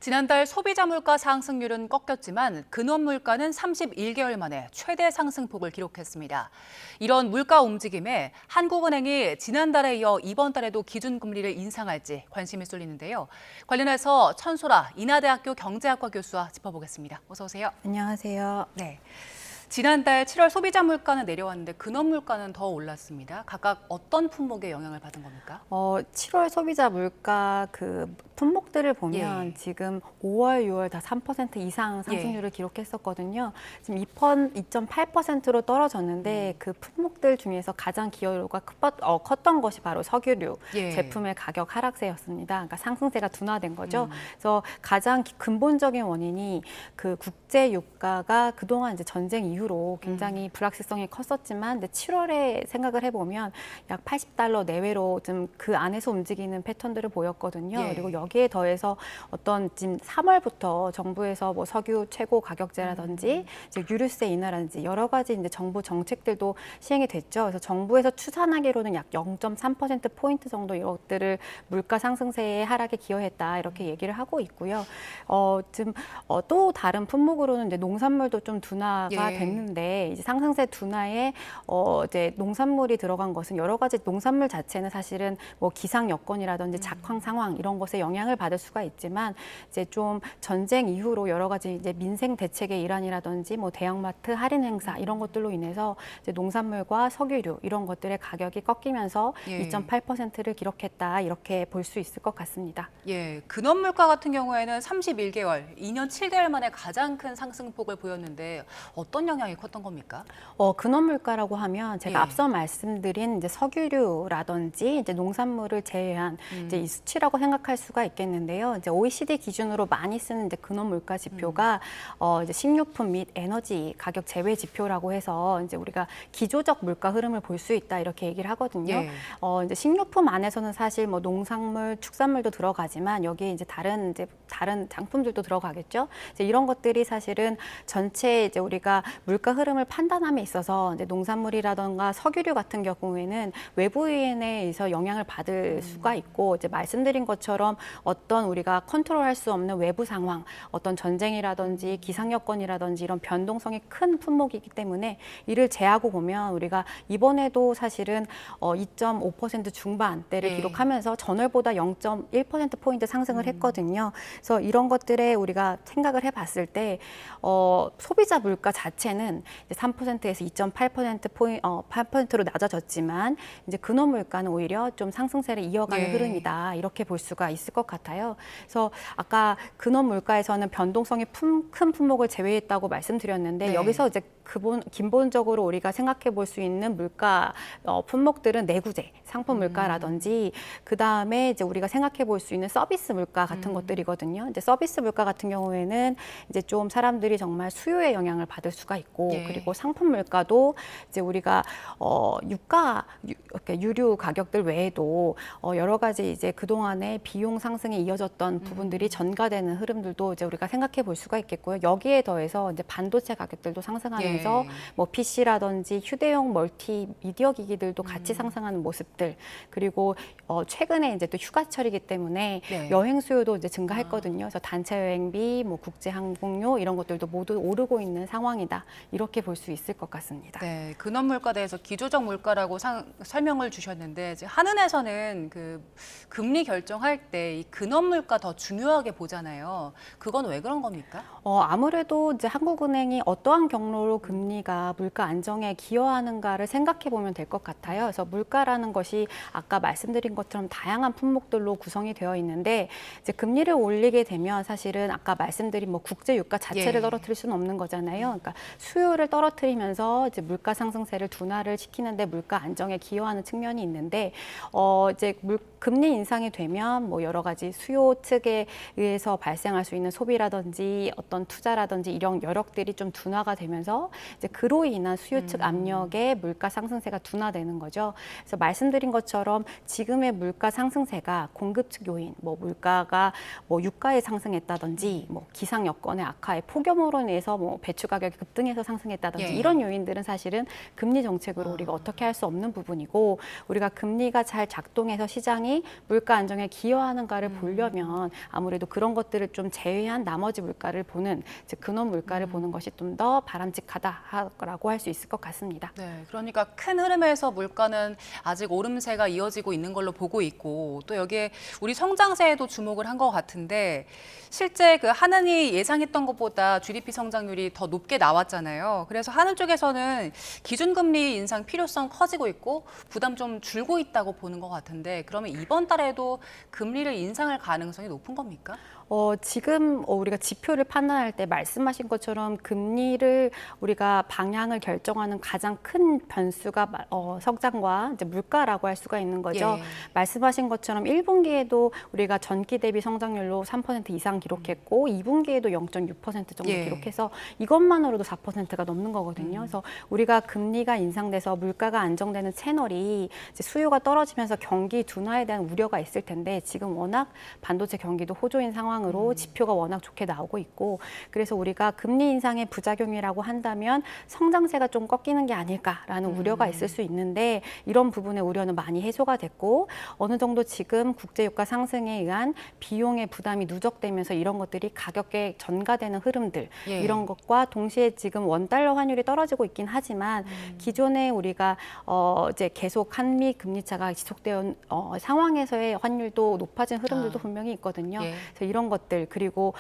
지난달 소비자 물가 상승률은 꺾였지만 근원 물가는 31개월 만에 최대 상승폭을 기록했습니다. 이런 물가 움직임에 한국은행이 지난달에 이어 이번 달에도 기준금리를 인상할지 관심이 쏠리는데요. 관련해서 천소라 인하대학교 경제학과 교수와 짚어보겠습니다. 어서 오세요. 안녕하세요. 네. 지난달 7월 소비자 물가는 내려왔는데 근원 물가는 더 올랐습니다. 각각 어떤 품목에 영향을 받은 겁니까? 7월 소비자 물가 그 품목들을 보면 지금 5월, 6월 다 3% 이상 상승률을 기록했었거든요. 지금 2.8%로 떨어졌는데 그 품목들 중에서 가장 기여도가 컸던 것이 바로 석유류 제품의 가격 하락세였습니다. 그러니까 상승세가 둔화된 거죠. 그래서 가장 근본적인 원인이 그 국제 유가가 그동안 이제 전쟁 이후로 굉장히 불확실성이 컸었지만 7월에 생각을 해보면 약 80달러 내외로 좀 그 안에서 움직이는 패턴들을 보였거든요. 그리고 여기에 더해서 어떤 지금 3월부터 정부에서 뭐 석유 최고 가격제라든지 이제 유류세 인하라든지 여러 가지 이제 정부 정책들도 시행이 됐죠. 그래서 정부에서 추산하기로는 약 0.3% 포인트 정도 이것들을 물가 상승세의 하락에 기여했다 이렇게 얘기를 하고 있고요. 지금 또 다른 품목으로는 이제 농산물도 좀 둔화가 됐는데 이제 상승세 둔화에 이제 농산물이 들어간 것은 여러 가지 농산물 자체는 사실은 뭐 기상 여건이라든지 작황 상황 이런 것에 영향을 받을 수가 있지만 이제 좀 전쟁 이후로 여러 가지 이제 민생 대책의 일환이라든지 뭐 대형마트 할인 행사 이런 것들로 인해서 이제 농산물과 석유류 이런 것들의 가격이 꺾이면서 2.8%를 기록했다 이렇게 볼 수 있을 것 같습니다. 근원 물가 같은 경우에는 31개월, 2년 7개월 만에 가장 큰 상승폭을 보였는데 어떤 영향이 컸던 겁니까? 근원 물가라고 하면 제가 앞서 말씀드린 이제 석유류라든지 이제 농산물을 제외한 이제 이 수치라고 생각할 수가 있겠는데요. 이제 OECD 기준으로 많이 쓰는 이제 근원 물가 지표가 이제 식료품 및 에너지 가격 제외 지표라고 해서 이제 우리가 기조적 물가 흐름을 볼 수 있다 이렇게 얘기를 하거든요. 이제 식료품 안에서는 사실 뭐 농산물, 축산물도 들어가지만 여기에 이제 다른 장품들도 들어가겠죠. 이제 이런 것들이 사실은 전체 이제 우리가 물가 흐름을 판단함에 있어서 이제 농산물이라던가 석유류 같은 경우에는 외부 요인에 의해서 영향을 받을 수가 있고 이제 말씀드린 것처럼 어떤 우리가 컨트롤할 수 없는 외부 상황, 어떤 전쟁이라든지 기상 여건이라든지 이런 변동성이 큰 품목이기 때문에 이를 제하고 보면 우리가 이번에도 사실은 2.5% 중반대를 기록하면서 전월보다 0.1%포인트 상승을 했거든요. 그래서 이런 것들에 우리가 생각을 해봤을 때 소비자 물가 자체는 이제 3%에서 8%로 낮아졌지만 이제 근원 물가는 오히려 좀 상승세를 이어가는 흐름이다 이렇게 볼 수가 있을 것 같아요. 그래서 아까 근원 물가에서는 변동성이 큰 품목을 제외했다고 말씀드렸는데 여기서 이제 기본적으로 우리가 생각해 볼 수 있는 물가 품목들은 내구재, 상품 물가라든지 그 다음에 이제 우리가 생각해 볼 수 있는 서비스 물가 같은 것들이거든요. 이제 서비스 물가 같은 경우에는 이제 좀 사람들이 정말 수요에 영향을 받을 수가 있고 그리고 상품 물가도 이제 우리가 유류 가격들 외에도 여러 가지 이제 그동안에 비용 상승에 이어졌던 부분들이 전가되는 흐름들도 이제 우리가 생각해 볼 수가 있겠고요. 여기에 더해서 이제 반도체 가격들도 상승하면서 뭐 PC라든지 휴대용 멀티미디어 기기들도 같이 상승하는 모습들 그리고 최근에 이제 또 휴가철이기 때문에 여행 수요도 이제 증가했거든요. 그래서 단체 여행비, 뭐 국제 항공료 이런 것들도 모두 오르고 있는 상황이다. 이렇게 볼 수 있을 것 같습니다. 근원 물가에 대해서 기조적 물가라고 설명을 주셨는데 한은에서는 그 금리 결정할 때 이 근원 물가 더 중요하게 보잖아요. 그건 왜 그런 겁니까? 아무래도 이제 한국은행이 어떠한 경로로 금리가 물가 안정에 기여하는가를 생각해 보면 될 것 같아요. 그래서 물가라는 것이 아까 말씀드린 것처럼 다양한 품목들로 구성이 되어 있는데 이제 금리를 올리게 되면 사실은 아까 말씀드린 뭐 국제 유가 자체를 떨어뜨릴 수는 없는 거잖아요. 그러니까 수요를 떨어뜨리면서 이제 물가 상승세를 둔화를 시키는데 물가 안정에 기여하는 측면이 있는데 이제 금리 인상이 되면 뭐 여러 가지 수요 측에 의해서 발생할 수 있는 소비라든지 어떤 투자라든지 이런 여력들이 좀 둔화가 되면서 이제 그로 인한 수요 측 압력에 물가 상승세가 둔화되는 거죠. 그래서 말씀드린 것처럼 지금의 물가 상승세가 공급 측 요인, 뭐 물가가 뭐 유가에 상승했다든지 뭐 기상 여건의 악화에 폭염으로 인해서 뭐 배추 가격이 급등해서 상승했다든지 이런 요인들은 사실은 금리 정책으로 우리가 어떻게 할 수 없는 부분이고 것이고 우리가 금리가 잘 작동해서 시장이 물가 안정에 기여하는가를 보려면 아무래도 그런 것들을 좀 제외한 나머지 물가를 보는 즉 근원 물가를 보는 것이 좀 더 바람직하다라고 할 수 있을 것 같습니다. 네, 그러니까 큰 흐름에서 물가는 아직 오름세가 이어지고 있는 걸로 보고 있고 또 여기에 우리 성장세에도 주목을 한 것 같은데 실제 그 한은이 예상했던 것보다 GDP 성장률이 더 높게 나왔잖아요. 그래서 한은 쪽에서는 기준금리 인상 필요성 커지고 있고 부담 좀 줄고 있다고 보는 것 같은데 그러면 이번 달에도 금리를 인상할 가능성이 높은 겁니까? 지금 우리가 지표를 판단할 때 말씀하신 것처럼 금리를 우리가 방향을 결정하는 가장 큰 변수가 성장과 이제 물가라고 할 수가 있는 거죠. 예. 말씀하신 것처럼 1분기에도 우리가 전기 대비 성장률로 3% 이상 기록했고 2분기에도 0.6% 정도 예. 기록해서 이것만으로도 4%가 넘는 거거든요. 그래서 우리가 금리가 인상돼서 물가가 안정되는 채널이 이제 수요가 떨어지면서 경기 둔화에 대한 우려가 있을 텐데 지금 워낙 반도체 경기도 호조인 상황으로 지표가 워낙 좋게 나오고 있고 그래서 우리가 금리 인상의 부작용이라고 한다면 성장세가 좀 꺾이는 게 아닐까라는 우려가 있을 수 있는데 이런 부분의 우려는 많이 해소가 됐고 어느 정도 지금 국제유가 상승에 의한 비용의 부담이 누적되면서 이런 것들이 가격에 전가되는 흐름들 예. 이런 것과 동시에 지금 원달러 환율이 떨어지고 있긴 하지만 기존에 우리가 이제 계속 한미 금리 차가 지속되어 상황에서의 환율도 높아진 흐름들도 분명히 있거든요. 예. 그래서 이런 것들 그리고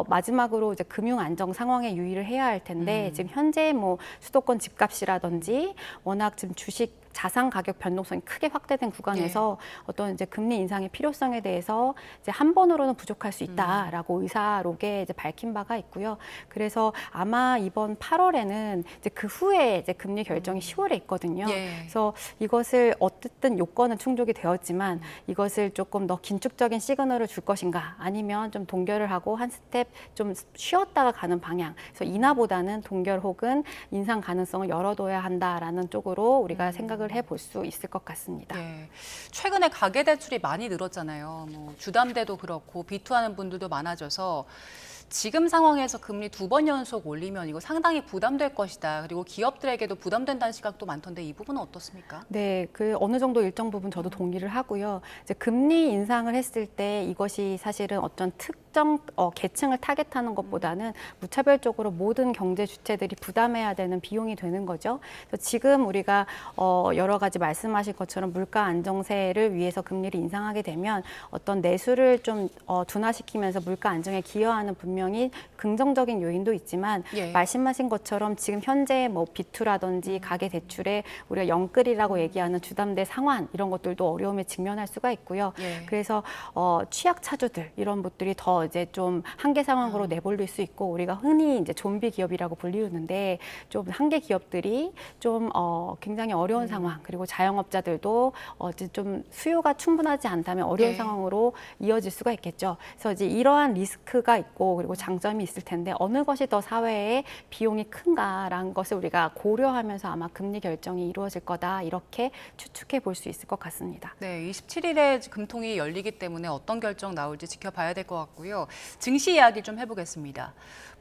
마지막으로 이제 금융 안정 상황에 유의를 해야 할 텐데 지금 현재 뭐 수도권 집값이라든지 워낙 지금 주식 자산 가격 변동성이 크게 확대된 구간에서 어떤 이제 금리 인상의 필요성에 대해서 이제 한 번으로는 부족할 수 있다라고 의사록에 이제 밝힌 바가 있고요. 그래서 아마 이번 8월에는 이제 그 후에 이제 금리 결정이 10월에 있거든요. 예. 그래서 이것을 어쨌든 요건은 충족이 되었지만 이것을 조금 더 긴축적인 시그널을 줄 것인가 아니면 좀 동결을 하고 한 스텝 좀 쉬었다가 가는 방향. 그래서 인하보다는 동결 혹은 인상 가능성을 열어둬야 한다라는 쪽으로 우리가 생각을 해볼 수 있을 것 같습니다. 예. 최근에 가계 대출이 많이 늘었잖아요. 뭐 주담대도 그렇고 비투하는 분들도 많아져서 지금 상황에서 금리 2번 연속 올리면 이거 상당히 부담될 것이다. 그리고 기업들에게도 부담된다는 시각도 많던데 이 부분은 어떻습니까? 네, 그 어느 정도 일정 부분 저도 동의를 하고요. 이제 금리 인상을 했을 때 이것이 사실은 어떤 특정 계층을 타겟하는 것보다는 무차별적으로 모든 경제 주체들이 부담해야 되는 비용이 되는 거죠. 그래서 지금 우리가 여러 가지 말씀하신 것처럼 물가 안정세를 위해서 금리를 인상하게 되면 어떤 내수를 좀 둔화시키면서 물가 안정에 기여하는 분명히 긍정적인 요인도 있지만 예. 말씀하신 것처럼 지금 현재 뭐 비투라든지 가계 대출에 우리가 영끌이라고 얘기하는 주담대 상환 이런 것들도 어려움에 직면할 수가 있고요. 예. 그래서 취약 차주들 이런 것들이 더 이제 좀 한계 상황으로 내몰릴 수 있고 우리가 흔히 이제 좀비 기업이라고 불리우는데 좀 한계 기업들이 좀 굉장히 어려운 상황 그리고 자영업자들도 이제 좀 수요가 충분하지 않다면 어려운 예. 상황으로 이어질 수가 있겠죠. 그래서 이제 이러한 리스크가 있고 그리고 장점이 있을 텐데 어느 것이 더 사회에 비용이 큰가라는 것을 우리가 고려하면서 아마 금리 결정이 이루어질 거다 이렇게 추측해 볼 수 있을 것 같습니다. 네, 27일에 금통이 열리기 때문에 어떤 결정 나올지 지켜봐야 될 것 같고요. 증시 이야기 좀 해보겠습니다.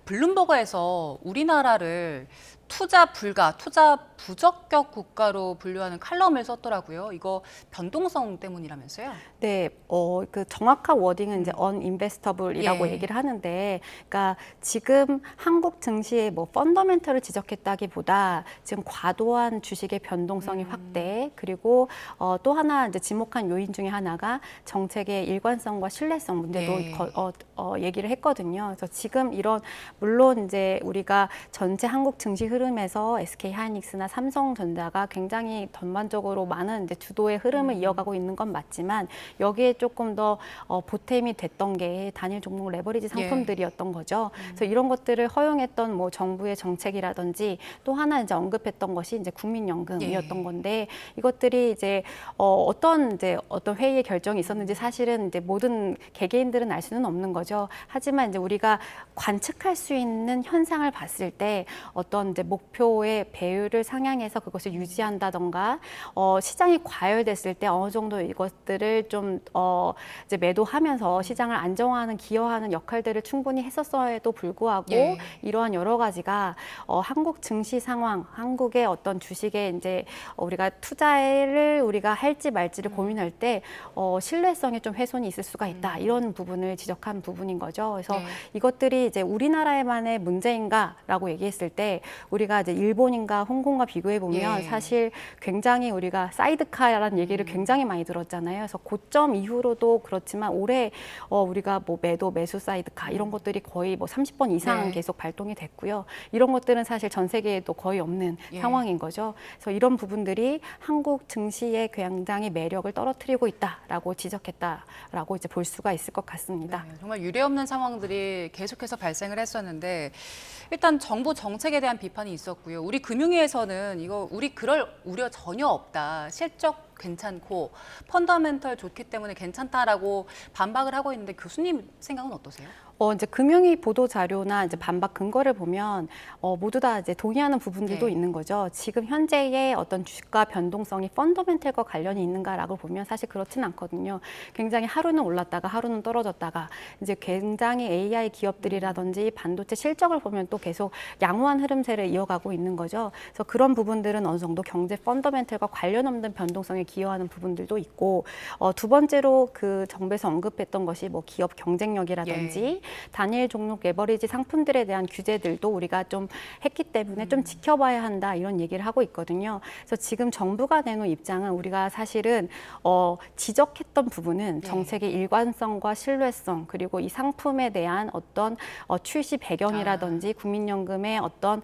블룸버그에서 우리나라를 투자 불가, 투자 부적격 국가로 분류하는 칼럼을 썼더라고요. 이거 변동성 때문이라면서요? 네, 그 정확한 워딩은 이제 uninvestable이라고 예. 얘기를 하는데, 그러니까 지금 한국 증시의 뭐 펀더멘털을 지적했다기보다 지금 과도한 주식의 변동성이 확대, 그리고 또 하나 이제 지목한 요인 중에 하나가 정책의 일관성과 신뢰성 문제도 예. 얘기를 했거든요. 그래서 지금 이런 물론 이제 우리가 전체 한국 증시 흐름에서 SK 하이닉스나 삼성전자가 굉장히 전반적으로 많은 이제 주도의 흐름을 이어가고 있는 건 맞지만 여기에 조금 더 보탬이 됐던 게 단일 종목 레버리지 상품들이었던 거죠. 그래서 이런 것들을 허용했던 뭐 정부의 정책이라든지 또 하나 이제 언급했던 것이 이제 국민연금이었던 건데 이것들이 이제 어떤 회의의 결정이 있었는지 사실은 이제 모든 개개인들은 알 수는 없는 거죠. 하지만 이제 우리가 관측할 수 있는 현상을 봤을 때 어떤 이제 목표의 배율을 상향해서 그것을 유지한다던가 시장이 과열됐을 때 어느 정도 이것들을 좀 이제 매도하면서 시장을 안정화하는 기여하는 역할들을 충분히 했었어에도 불구하고 예. 이러한 여러 가지가 한국 증시 상황, 한국의 어떤 주식에 이제 우리가 투자를 우리가 할지 말지를 고민할 때 신뢰성에 좀 훼손이 있을 수가 있다. 이런 부분을 지적한 부분인 거죠. 그래서 네. 이것들이 이제 우리나라에만의 문제인가라고 얘기했을 때 우리가 이제 일본인가 홍콩과 비교해 보면 예. 사실 굉장히 우리가 사이드카라는 얘기를 굉장히 많이 들었잖아요. 그래서 고점 이후로도 그렇지만 올해 우리가 뭐 매수 사이드카 이런 것들이 거의 뭐 30번 이상 네. 계속 발동이 됐고요. 이런 것들은 사실 전 세계에도 거의 없는 예. 상황인 거죠. 그래서 이런 부분들이 한국 증시의 굉장히 매력을 떨어뜨리고 있다라고 지적했다라고 이제 볼 수가 있을 것 같습니다. 네, 정말 유례없는 상황들이 계속해서 발생을 했었는데 일단 정부 정책에 대한 비판이 있었고요. 우리 금융위에서는 우리 그럴 우려 전혀 없다. 실적 괜찮고 펀더멘털 좋기 때문에 괜찮다라고 반박을 하고 있는데 교수님 생각은 어떠세요? 이제 금융위 보도 자료나 이제 반박 근거를 보면 모두 다 이제 동의하는 부분들도 네. 있는 거죠. 지금 현재의 어떤 주가 변동성이 펀더멘털과 관련이 있는가라고 보면 사실 그렇지는 않거든요. 굉장히 하루는 올랐다가 하루는 떨어졌다가 이제 굉장히 AI 기업들이라든지 반도체 실적을 보면 또 계속 양호한 흐름세를 이어가고 있는 거죠. 그래서 그런 부분들은 어느 정도 경제 펀더멘털과 관련 없는 변동성에 기여하는 부분들도 있고 두 번째로 그 정부에서 언급했던 것이 뭐 기업 경쟁력이라든지 예. 단일 종목 레버리지 상품들에 대한 규제들도 우리가 좀 했기 때문에 좀 지켜봐야 한다 이런 얘기를 하고 있거든요. 그래서 지금 정부가 내놓은 입장은 우리가 사실은 지적했던 부분은 정책의 일관성과 신뢰성 그리고 이 상품에 대한 어떤 출시 배경이라든지 국민연금의 어떤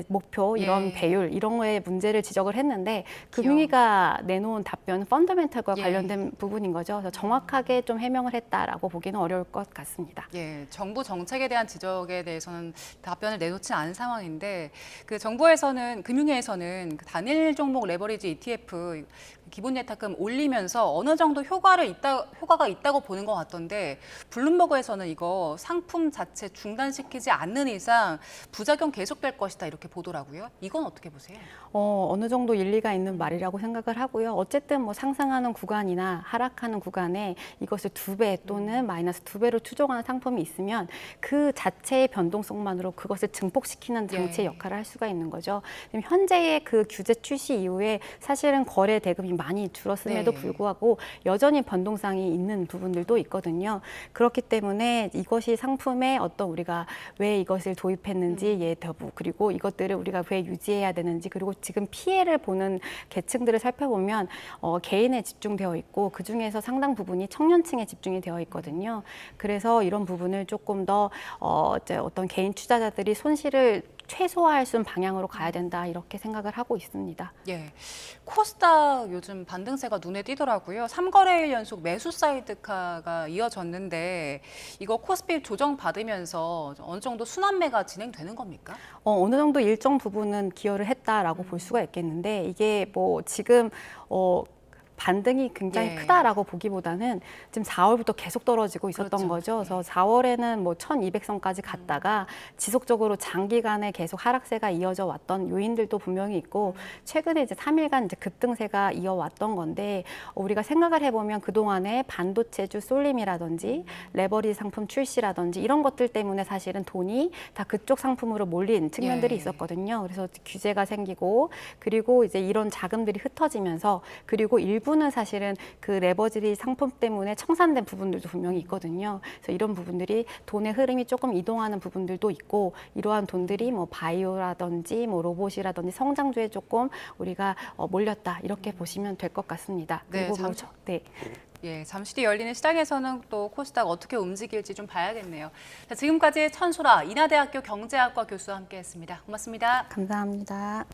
목표 이런 예. 배율 이런 거에 문제를 지적을 했는데 금융위가 내놓은 답변은 펀더멘털과 예. 관련된 부분인 거죠. 그래서 정확하게 좀 해명을 했다라고 보기는 어려울 것 같습니다. 예, 정부 정책에 대한 지적에 대해서는 답변을 내놓지 않은 상황인데 그 정부에서는 금융위에서는 그 단일 종목 레버리지 ETF 기본 예탁금 올리면서 어느 정도 효과가 있다고 보는 것 같던데 블룸버그에서는 이거 상품 자체 중단시키지 않는 이상 부작용 계속될 것이다 이렇게 보더라고요. 이건 어떻게 보세요? 어느 정도 일리가 있는 말이라고 생각을 하고요. 어쨌든 뭐 상승하는 구간이나 하락하는 구간에 이것을 2배 또는 마이너스 2배로 추종하는 상품이 있으면 그 자체의 변동성만으로 그것을 증폭시키는 장치의 예. 역할을 할 수가 있는 거죠. 지금 현재의 그 규제 출시 이후에 사실은 거래 대금이 많이 줄었음에도 네. 불구하고 여전히 변동성이 있는 부분들도 있거든요. 그렇기 때문에 이것이 상품에 어떤 우리가 왜 이것을 도입했는지에 더부 그리고 이것들을 우리가 왜 유지해야 되는지 그리고 지금 피해를 보는 계층들을 살펴보면 개인에 집중되어 있고 그중에서 상당 부분이 청년층에 집중이 되어 있거든요. 그래서 이런 부분을 조금 더 이제 어떤 개인 투자자들이 손실을 최소화할 수 있는 방향으로 가야 된다 이렇게 생각을 하고 있습니다. 예, 코스닥 요즘 반등세가 눈에 띄더라고요. 3거래일 연속 매수 사이드카가 이어졌는데 이거 코스피 조정 받으면서 어느 정도 순환매가 진행되는 겁니까? 어느 정도 일정 부분은 기여를 했다라고 볼 수가 있겠는데 이게 뭐 지금 반등이 굉장히 예. 크다라고 보기보다는 지금 4월부터 계속 떨어지고 있었던 그렇죠. 거죠. 그래서 4월에는 뭐 1,200선까지 갔다가 지속적으로 장기간에 계속 하락세가 이어져 왔던 요인들도 분명히 있고 최근에 이제 3일간 이제 급등세가 이어왔던 건데 우리가 생각을 해보면 그동안에 반도체주 쏠림이라든지 레버리지 상품 출시라든지 이런 것들 때문에 사실은 돈이 다 그쪽 상품으로 몰린 측면들이 예. 있었거든요. 그래서 규제가 생기고 그리고 이제 이런 자금들이 흩어지면서 그리고 일부는 사실은 그 레버리지 상품 때문에 청산된 부분들도 분명히 있거든요. 그래서 이런 부분들이 돈의 흐름이 조금 이동하는 부분들도 있고 이러한 돈들이 뭐 바이오라든지 뭐 로봇이라든지 성장주에 조금 우리가 몰렸다 이렇게 보시면 될 것 같습니다. 네, 그리고 네. 예, 잠시 뒤 열리는 시장에서는 또 코스닥 어떻게 움직일지 좀 봐야겠네요. 자, 지금까지 천소라 인하대학교 경제학과 교수와 함께했습니다. 고맙습니다. 감사합니다.